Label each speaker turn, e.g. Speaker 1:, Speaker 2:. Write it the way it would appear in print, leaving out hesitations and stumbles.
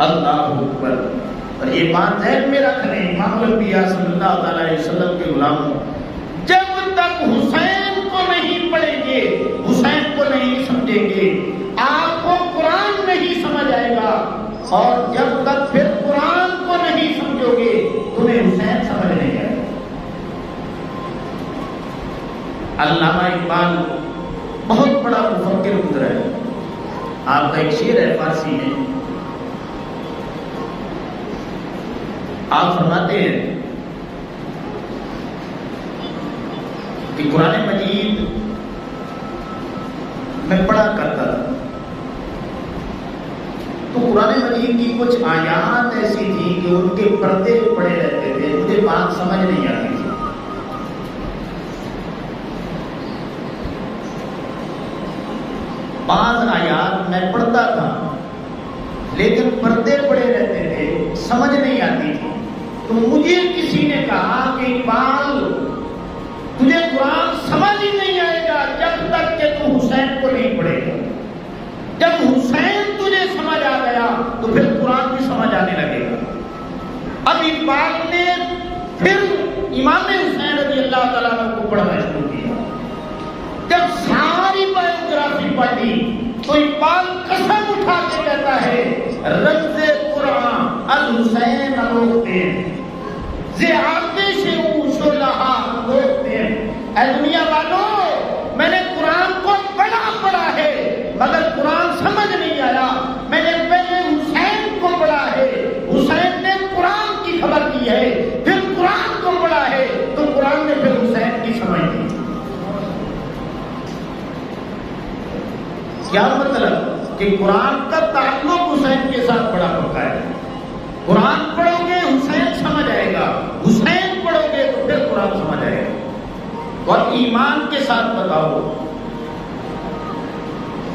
Speaker 1: اللہ اکبر۔ اور یہ بات ذہن میں رکھ لیں امام الانبیاء صلی اللہ علیہ وسلم کے غلاموں، جب تک حسین کو نہیں پڑھیں گے، حسین کو نہیں سمجھیں گے، آپ کو قرآن نہیں سمجھ آئے گا، اور جب تک پھر قرآن کو نہیں سمجھو گے تمہیں حسین سمجھ نہیں آئے گا۔ علامہ اقبال بہت بڑا مفکر گزرا ہے، آپ کا ایک شعر ہے فارسی میں، آپ فرماتے ہیں کہ قرآن مجید میں پڑھا کرتا تھا تو قرآن مجید کی کچھ آیات ایسی تھی کہ ان کے پردے پڑے رہتے تھے، مجھے بات سمجھ نہیں آتی تھی۔ بعض آیات میں پڑھتا تھا لیکن پردے پڑے رہتے تھے، سمجھ نہیں آتی تھی، تو مجھے کسی نے کہا کہ اقبال تجھے قرآن سمجھ ہی نہیں آئے گا جب تک کہ تو حسین کو نہیں پڑھے گا، جب حسین تجھے سمجھ آ گیا تو پھر قرآن بھی سمجھ آنے لگے گا۔ اب اقبال نے پھر امام حسین رضی اللہ تعالیٰ عنہ کو پڑھنا شروع کیا۔ جب ساری بایوگرافی پڑھی تو اقبال قسم اٹھا کے کہتا ہے رمز قرآن الحسین روکتے زی آتش شعلہ روکتے۔ اے دنیا والوں، میں نے قرآن کو پڑھا ہے مگر قرآن سمجھ نہیں آیا، میں نے پہلے حسین کو پڑھا ہے، حسین نے قرآن کی خبر دی ہے، پھر قرآن کو پڑھا ہے تو قرآن نے پھر حسین کی سمجھ دی۔ کیا مطلب کہ قرآن کا تعلق حسین کے ساتھ بڑا پکا ہے، قرآن پڑھو گے حسین سمجھ آئے گا، حسین پڑھو گے تو پھر قرآن سمجھ آئے گا۔ اور ایمان کے ساتھ بتاؤ